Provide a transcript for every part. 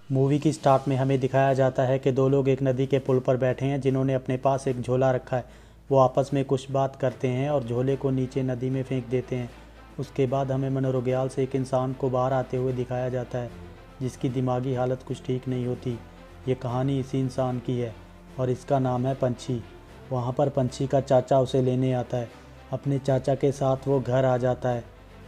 Movie की start में हमें दिखाया जाता है कि दो लोग एक नदी के पुल पर बैठे हैं जिन्होंने अपने पास एक झोला रखा है। वो आपस में कुछ बात करते हैं और झोले को नीचे नदी में फेंक देते हैं। उसके बाद हमें मनोरोग्याल से एक इंसान को बाहर आते हुए दिखाया जाता है जिसकी दिमागी हालत कुछ ठीक नहीं होती। ये कहानी इसी इंसान की है और इसका नाम है पंछी। वहाँ पर पंछी का चाचा उसे लेने आता है। अपने चाचा के साथ वो घर आ जाता है।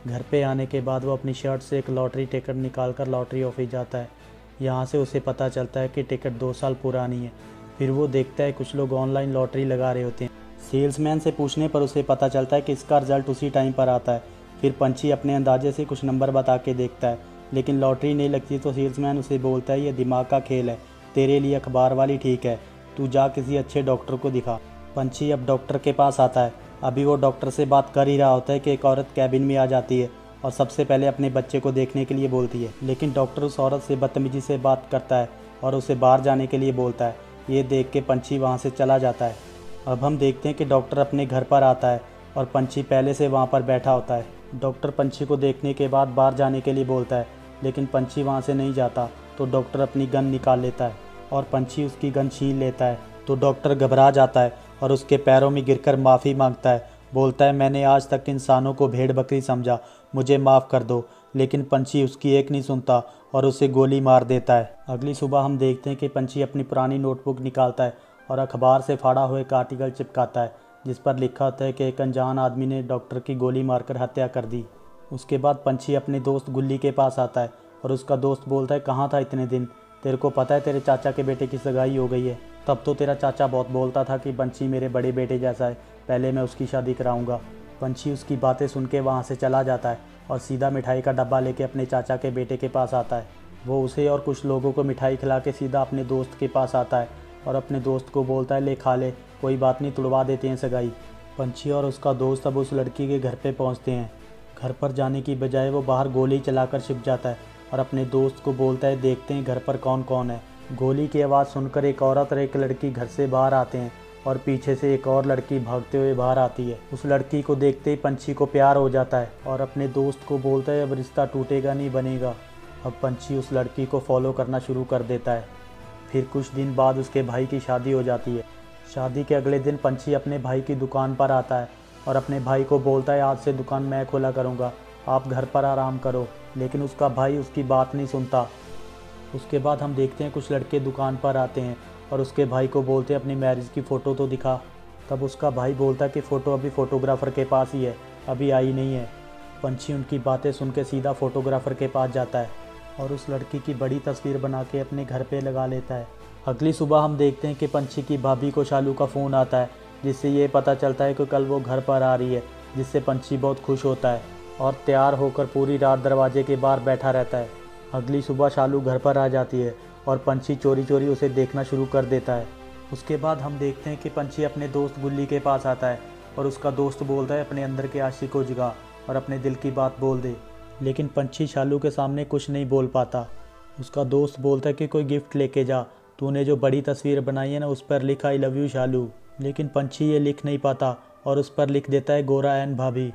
घर पे आने के बाद वो अपनी शर्ट से एक लॉटरी टिकट निकाल कर लॉटरी ऑफिस जाता है। यहाँ से उसे पता चलता है कि टिकट 2 साल पुरानी है। फिर वो देखता है कुछ लोग ऑनलाइन लॉटरी लगा रहे होते हैं। सेल्समैन से पूछने पर उसे पता चलता है कि इसका रिजल्ट उसी टाइम पर आता है। फिर पंछी अपने अंदाजे से कुछ नंबर बता के देखता है लेकिन लॉटरी नहीं लगती तो सेल्समैन उसे बोलता है ये दिमाग का खेल है, तेरे लिए अखबार वाली ठीक है, तू जा किसी अच्छे डॉक्टर को दिखा। पंछी अब डॉक्टर के पास आता है। अभी वो डॉक्टर से बात कर ही रहा होता है कि एक औरत कैबिन में आ जाती है और सबसे पहले अपने बच्चे को देखने के लिए बोलती है, लेकिन डॉक्टर उस औरत से बदतमीजी से बात करता है और उसे बाहर जाने के लिए बोलता है। ये देख के पंछी वहाँ से चला जाता है। अब हम देखते हैं कि डॉक्टर अपने घर पर आता है और पंछी पहले से वहाँ पर बैठा होता है। डॉक्टर पंछी को देखने के बाद बाहर जाने के लिए बोलता है लेकिन पंछी वहाँ से नहीं जाता तो डॉक्टर अपनी गन निकाल लेता है और पंछी उसकी गन छीन लेता है। तो डॉक्टर घबरा जाता है और उसके पैरों में गिरकर माफ़ी मांगता है। बोलता है मैंने आज तक इंसानों को भेड़ बकरी समझा, मुझे माफ़ कर दो। लेकिन पंछी उसकी एक नहीं सुनता और उसे गोली मार देता है। अगली सुबह हम देखते हैं कि पंछी अपनी पुरानी नोटबुक निकालता है और अखबार से फाड़ा हुआ एक आर्टिकल चिपकाता है जिस पर लिखा होता है कि एक अनजान आदमी ने डॉक्टर की गोली मारकर हत्या कर दी। उसके बाद पंछी अपने दोस्त गुल्ली के पास आता है और उसका दोस्त बोलता है कहाँ था इतने दिन, तेरे को पता है तेरे चाचा के बेटे की सगाई हो गई है। तब तो तेरा चाचा बहुत बोलता था कि पंछी मेरे बड़े बेटे जैसा है, पहले मैं उसकी शादी कराऊंगा। पंछी उसकी बातें सुन के वहाँ से चला जाता है और सीधा मिठाई का डब्बा लेके अपने चाचा के बेटे के पास आता है। वो उसे और कुछ लोगों को मिठाई खिला के सीधा अपने दोस्त के पास आता है और अपने दोस्त को बोलता है ले खा ले, कोई बात नहीं, तुड़वा देते हैं सगाई। पंछी और उसका दोस्त अब उस लड़की के घर पे पहुँचते हैं। घर पर जाने की बजाय वो बाहर गोली चलाकर छिप जाता है और अपने दोस्त को बोलता है देखते हैं घर पर कौन कौन है। गोली की आवाज़ सुनकर एक औरत और एक लड़की घर से बाहर आते हैं और पीछे से एक और लड़की भागते हुए बाहर आती है। उस लड़की को देखते ही पंछी को प्यार हो जाता है और अपने दोस्त को बोलता है अब रिश्ता टूटेगा नहीं बनेगा। अब पंछी उस लड़की को फॉलो करना शुरू कर देता है। फिर कुछ दिन बाद उसके भाई की शादी हो जाती है। शादी के अगले दिन पंछी अपने भाई की दुकान पर आता है और अपने भाई को बोलता है आज से दुकान मैं खोला करूँगा, आप घर पर आराम करो। लेकिन उसका भाई उसकी बात नहीं सुनता। उसके बाद हम देखते हैं कुछ लड़के दुकान पर आते हैं और उसके भाई को बोलते हैं अपनी मैरिज की फ़ोटो तो दिखा। तब उसका भाई बोलता है कि फ़ोटो अभी फ़ोटोग्राफ़र के पास ही है, अभी आई नहीं है। पंछी उनकी बातें सुन के सीधा फ़ोटोग्राफ़र के पास जाता है और उस लड़की की बड़ी तस्वीर बना के अपने घर पे लगा लेता है। अगली सुबह हम देखते हैं कि पंछी की भाभी को शालू का फ़ोन आता है जिससे ये पता चलता है कि कल वो घर पर आ रही है, जिससे पंछी बहुत खुश होता है और तैयार होकर पूरी रात दरवाजे के बाहर बैठा रहता है। अगली सुबह शालू घर पर आ जाती है और पंछी चोरी चोरी उसे देखना शुरू कर देता है। उसके बाद हम देखते हैं कि पंछी अपने दोस्त गुल्ली के पास आता है और उसका दोस्त बोलता है अपने अंदर के आशिक को जगा और अपने दिल की बात बोल दे। लेकिन पंछी शालू के सामने कुछ नहीं बोल पाता। उसका दोस्त बोलता है कि कोई गिफ्ट लेके जा, तूने जो बड़ी तस्वीर बनाई है ना उस पर लिखा आई लव यू शालू। लेकिन पंछी ये लिख नहीं पाता और उस पर लिख देता है गोरा एन भाभी।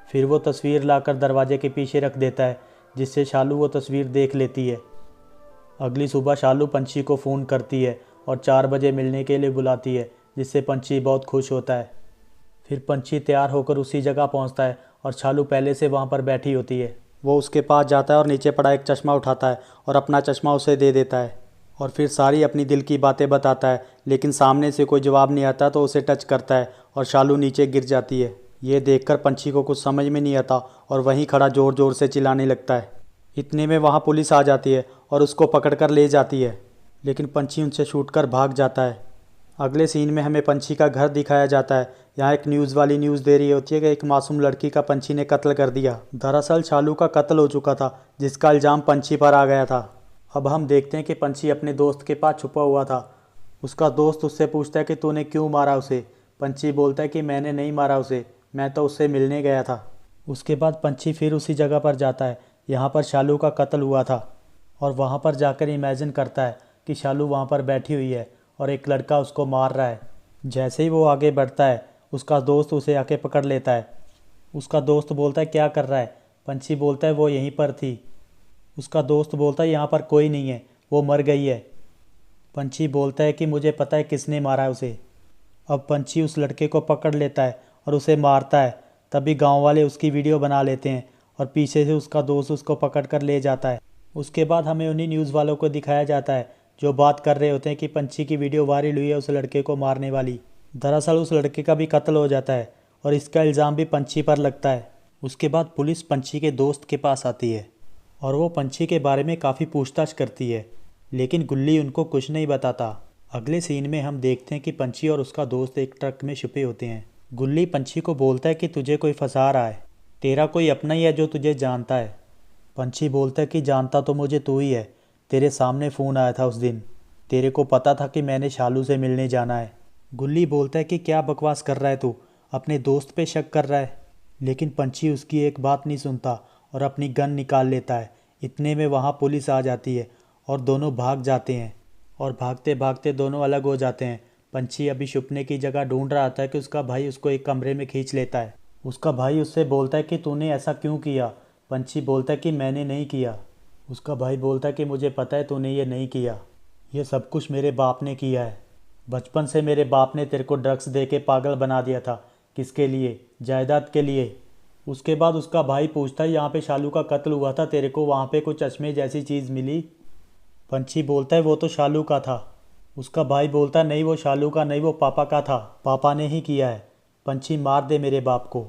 फिर वो तस्वीर लाकर दरवाजे के पीछे रख देता है जिससे शालू वो तस्वीर देख लेती है। अगली सुबह शालू पंछी को फ़ोन करती है और 4 बजे मिलने के लिए बुलाती है जिससे पंछी बहुत खुश होता है। फिर पंछी तैयार होकर उसी जगह पहुंचता है और शालू पहले से वहां पर बैठी होती है। वो उसके पास जाता है और नीचे पड़ा एक चश्मा उठाता है और अपना चश्मा उसे दे देता है और फिर सारी अपनी दिल की बातें बताता है। लेकिन सामने से कोई जवाब नहीं आता तो उसे टच करता है और शालू नीचे गिर जाती है। ये देखकर पंछी को कुछ समझ में नहीं आता और वहीं खड़ा ज़ोर ज़ोर से चिल्लाने लगता है। इतने में वहाँ पुलिस आ जाती है और उसको पकड़कर ले जाती है, लेकिन पंछी उनसे छूटकर भाग जाता है। अगले सीन में हमें पंछी का घर दिखाया जाता है। यहाँ एक न्यूज़ वाली न्यूज़ दे रही होती है कि एक मासूम लड़की का पंछी ने कत्ल कर दिया। दरअसल शालू का कत्ल हो चुका था जिसका इल्ज़ाम पंछी पर आ गया था। अब हम देखते हैं कि पंछी अपने दोस्त के पास छुपा हुआ था। उसका दोस्त उससे पूछता है कि तूने क्यों मारा उसे। पंछी बोलता है कि मैंने नहीं मारा उसे, मैं तो उससे मिलने गया था। उसके बाद पंछी फिर उसी जगह पर जाता है यहाँ पर शालू का कत्ल हुआ था और वहाँ पर जाकर इमेजिन करता है कि शालू वहाँ पर बैठी हुई है और एक लड़का उसको मार रहा है। जैसे ही वो आगे बढ़ता है उसका दोस्त उसे आके पकड़ लेता है। उसका दोस्त बोलता है क्या कर रहा है। पंछी बोलता है वो यहीं पर थी। उसका दोस्त बोलता है यहाँ पर कोई नहीं है, वो मर गई है। पंछी बोलता है कि मुझे पता है किसने मारा है उसे। अब पंछी उस लड़के को पकड़ लेता है और उसे मारता है। तभी गांव वाले उसकी वीडियो बना लेते हैं और पीछे से उसका दोस्त उसको पकड़ कर ले जाता है। उसके बाद हमें उन्हीं न्यूज़ वालों को दिखाया जाता है जो बात कर रहे होते हैं कि पंछी की वीडियो वायरल हुई है उस लड़के को मारने वाली। दरअसल उस लड़के का भी कत्ल हो जाता है और इसका इल्ज़ाम भी पंछी पर लगता है। उसके बाद पुलिस पंछी के दोस्त के पास आती है और वो पंछी के बारे में काफ़ी पूछताछ करती है, लेकिन गुल्ली उनको कुछ नहीं बताता। अगले सीन में हम देखते हैं कि पंछी और उसका दोस्त एक ट्रक में छुपे होते हैं। गुल्ली पंछी को बोलता है कि तुझे कोई फंसा रहा है, तेरा कोई अपना ही है जो तुझे जानता है। पंछी बोलता है कि जानता तो मुझे तू ही है, तेरे सामने फ़ोन आया था उस दिन, तेरे को पता था कि मैंने शालू से मिलने जाना है। गुल्ली बोलता है कि क्या बकवास कर रहा है तू, अपने दोस्त पे शक कर रहा है। लेकिन पंछी उसकी एक बात नहीं सुनता और अपनी गन निकाल लेता है। इतने में वहाँ पुलिस आ जाती है और दोनों भाग जाते हैं और भागते भागते दोनों अलग हो जाते हैं। पंछी अभी छुपने की जगह ढूंढ रहा था कि उसका भाई उसको एक कमरे में खींच लेता है। उसका भाई उससे बोलता है कि तूने ऐसा क्यों किया। पंछी बोलता है कि मैंने नहीं किया। उसका भाई बोलता है कि मुझे पता है तूने ये नहीं किया, ये सब कुछ मेरे बाप ने किया है। बचपन से मेरे बाप ने तेरे को ड्रग्स दे के पागल बना दिया था। किसके लिए? जायदाद के लिए। उसके बाद उसका भाई पूछता है यहाँ पे शालू का कत्ल हुआ था, तेरे को वहाँ पे कुछ चश्मे जैसी चीज़ मिली? पंछी बोलता है वो तो शालू का था। उसका भाई बोलता है नहीं वो शालू का नहीं, वो पापा का था, पापा ने ही किया है। पंछी मार दे मेरे बाप को।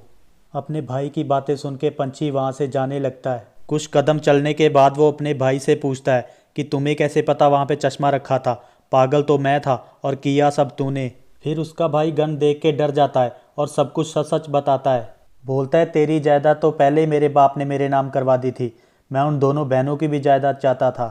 अपने भाई की बातें सुन के पंछी वहाँ से जाने लगता है। कुछ कदम चलने के बाद वो अपने भाई से पूछता है कि तुम्हें कैसे पता वहाँ पे चश्मा रखा था? पागल तो मैं था और किया सब तूने। फिर उसका भाई गन देख के डर जाता है और सब कुछ सच सच बताता है। बोलता है तेरी जायदाद तो पहले ही मेरे बाप ने मेरे नाम करवा दी थी, मैं उन दोनों बहनों की भी जायदाद चाहता था,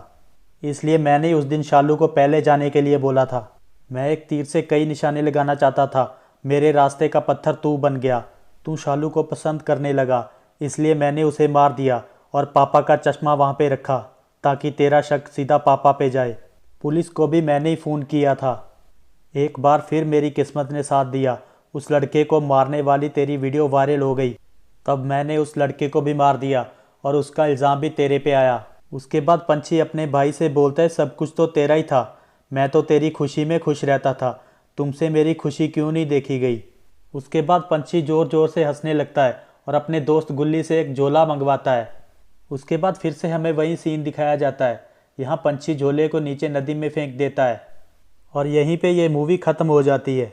इसलिए मैंने उस दिन शालू को पहले जाने के लिए बोला था। मैं एक तीर से कई निशाने लगाना चाहता था, मेरे रास्ते का पत्थर तू बन गया। तू शालू को पसंद करने लगा, इसलिए मैंने उसे मार दिया और पापा का चश्मा वहाँ पे रखा ताकि तेरा शक सीधा पापा पे जाए। पुलिस को भी मैंने ही फ़ोन किया था। एक बार फिर मेरी किस्मत ने साथ दिया, उस लड़के को मारने वाली तेरी वीडियो वायरल हो गई, तब मैंने उस लड़के को भी मार दिया और उसका इल्ज़ाम भी तेरे पे आया। उसके बाद पंछी अपने भाई से बोलता है सब कुछ तो तेरा ही था, मैं तो तेरी खुशी में खुश रहता था, तुमसे मेरी खुशी क्यों नहीं देखी गई। उसके बाद पंछी ज़ोर ज़ोर से हंसने लगता है और अपने दोस्त गुल्ली से एक झोला मंगवाता है। उसके बाद फिर से हमें वही सीन दिखाया जाता है। यहाँ पंछी झोले को नीचे नदी में फेंक देता है और यहीं पे ये मूवी ख़त्म हो जाती है।